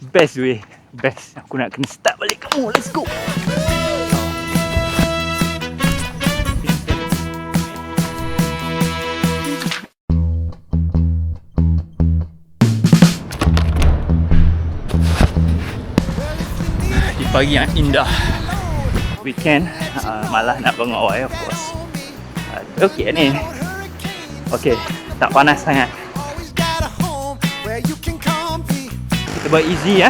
Best weh. Best. Aku nak kena start balik kamu. Let's go. Di pagi yang indah. Weekend. Malah nak bangun awal, of course. Okay ni. Okay. Tak panas sangat. Kita buat easy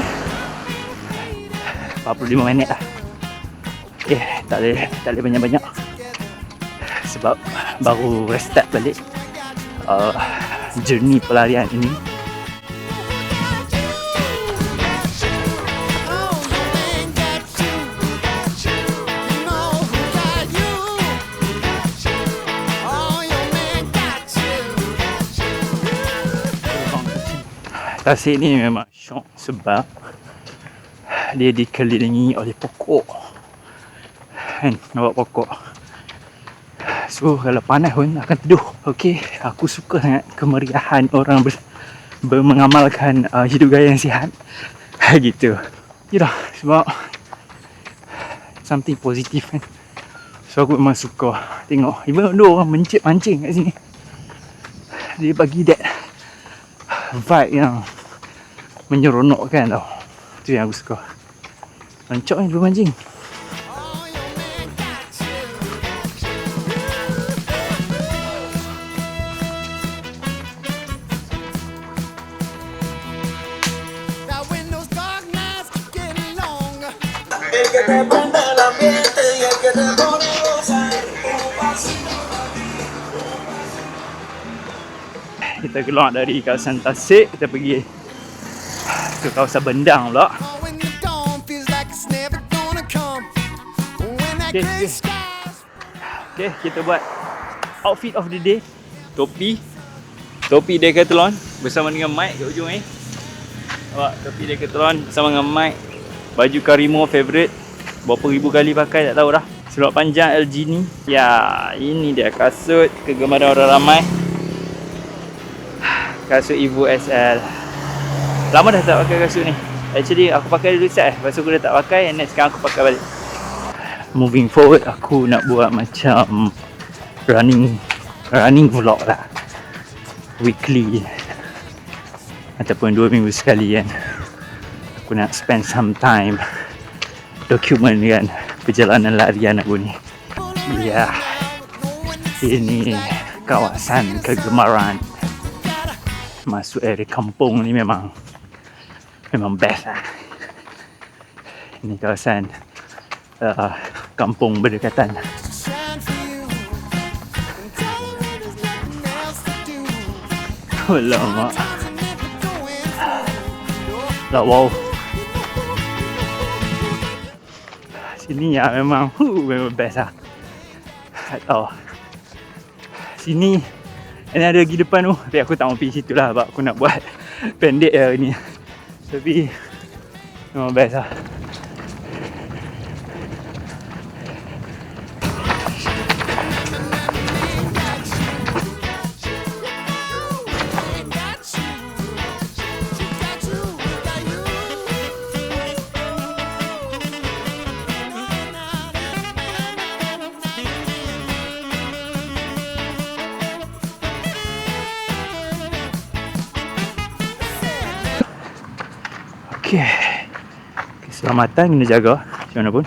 45 minit lah. Okay, tak boleh banyak-banyak sebab baru restart balik journey pelarian ini. Tasik ni memang syok sebab dia dikelilingi oleh pokok kan, nampak pokok. So kalau panas pun akan teduh. Okay, aku suka sangat kemeriahan orang mengamalkan hidup gaya yang sihat gitu. Yalah, sebab something positif kan. So aku memang suka tengok even though orang mancing kat sini, dia bagi that vibe yang menyeronokkan tau. Tu yang aku suka. Rancak ni belum mancing. Kita keluar dari kawasan Tasik, kita pergi ke kawasan Bendang pula. Okay, kita buat outfit of the day. Topi Decathlon bersama dengan mic kat ujung ni. Nampak, topi Decathlon bersama dengan mic. Baju Karimo favourite. Berapa ribu kali pakai tak tahu dah. Seluar panjang LG ni. Ya, ini dia kasut kegemaran orang ramai. Kasut Evo SL. Lama dah tak pakai kasut ni. Actually aku pakai dulu set lepas tu aku dah tak pakai, and then sekarang aku pakai balik. Moving forward, aku nak buat macam running vlog lah, weekly ataupun 2 minggu sekali kan. Aku nak spend some time dokumen kan perjalanan larian aku ni. Ya, ini kawasan kegemaran. Masuk area kampung ni memang best lah. Ini kawasan kampung berdekatan. Alamak. Tak wow. Sini ya memang best lah. Tak tahu. Sini ini ada lagi depan tu, tapi aku tak mau pergi situ lah sebab aku nak buat pendek hari ni. Tapi memang best lah. Okay. Keselamatan kena jaga macam mana pun.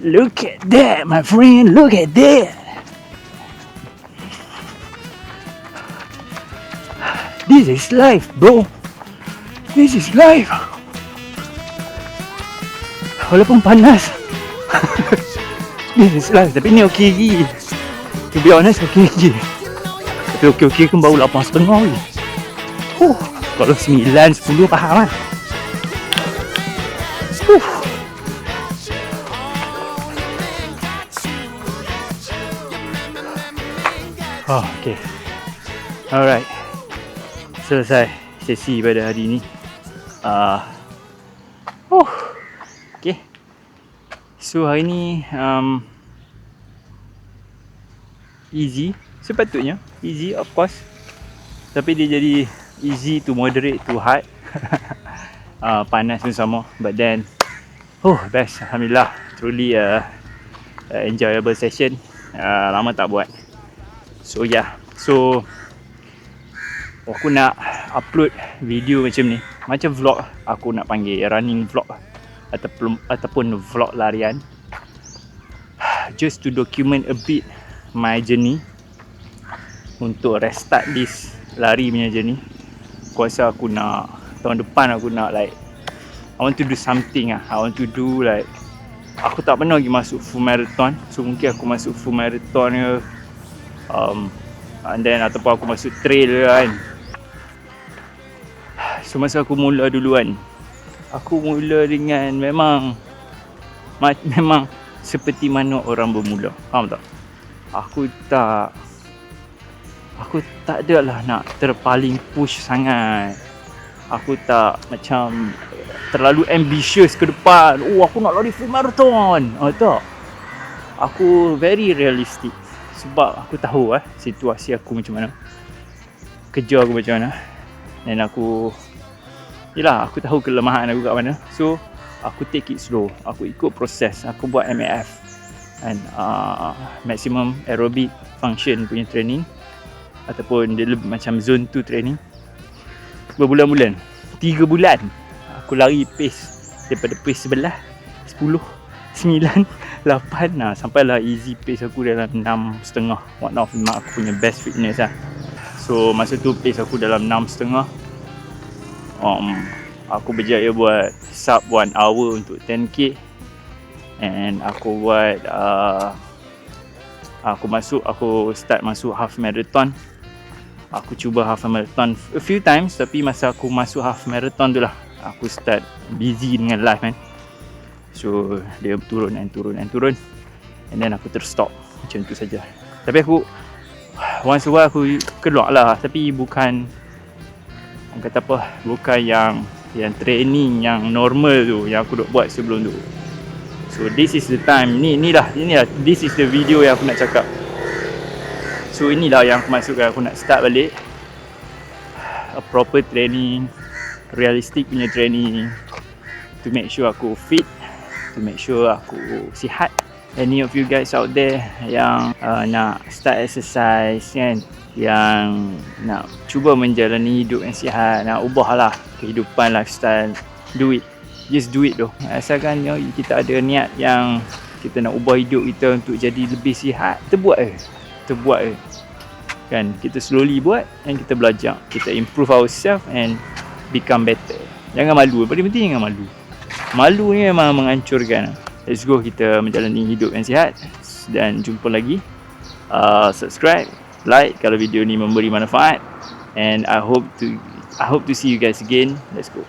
Look at that, my friend. Look at that. This is life, bro. This is life. Walaupun panas. This is life. Tapi ni okey lagi. To be honest, okey lagi. Tapi okey kan baru 8.5 ni. Kalau 9, 10 faham kan? Oh, okay. Alright. Selesai sesi pada hari ni. Okay. So hari ni easy, sepatutnya easy of course, tapi dia jadi easy to moderate to hard. Panas pun sama, but then best, alhamdulillah, truly enjoyable session. Lama tak buat. So so aku nak upload video macam ni, macam vlog. Aku nak panggil running vlog ataupun vlog larian, just to document a bit my journey, untuk restart this lari punya journey. Aku rasa aku nak tahun depan aku nak like I want to do something I want to do like, aku tak pernah pergi masuk full marathon, so mungkin aku masuk full marathon ke, and then ataupun aku masuk trail kan. So masa aku mula duluan, aku mula dengan memang seperti mana orang bermula, faham tak? Aku tak adalah nak terpaling push sangat. Aku tak macam terlalu ambitious ke depan, aku nak lari full marathon. Tak. Aku very realistic, sebab aku tahu situasi aku macam mana, kerja aku macam mana, dan aku tahu kelemahan aku kat mana. So aku take it slow, aku ikut proses. Aku buat MAF and maximum aerobic function punya training, ataupun dia lebih macam zone 2 training, berbulan-bulan. 3 bulan aku lari pace daripada pace sebelah 10, 9, 8 sampailah easy pace aku dalam 6.5. One of aku punya best fitness So masa tu pace aku dalam 6.5. Aku berjaya buat sub 1 hour untuk 10k, and aku buat aku start masuk half marathon. Aku cuba half marathon a few times, tapi masa aku masuk half marathon tu lah aku start busy dengan life kan. So dia turun, and then aku terstop macam tu saja. Tapi aku once a while aku keluar lah, tapi bukan yang training yang normal tu yang aku duk buat sebelum tu. So this is the time, inilah this is the video yang aku nak cakap. So inilah yang aku maksudkan, aku nak start balik a proper training, realistic punya training, to make sure aku fit, to make sure aku sihat. Any of you guys out there yang nak start exercise kan, yang nak cuba menjalani hidup yang sihat, nak ubahlah kehidupan, lifestyle, do it. Just do it doh. Asalkan kita ada niat yang kita nak ubah hidup kita untuk jadi lebih sihat, kita buat kan. Kita slowly buat, and kita belajar, kita improve ourselves and become better. Jangan malu, paling penting jangan malu. Malu ni memang menghancurkan. Let's go, kita menjalani hidup yang sihat. Dan jumpa lagi. Subscribe, like kalau video ni memberi manfaat, and I hope to see you guys again. Let's go.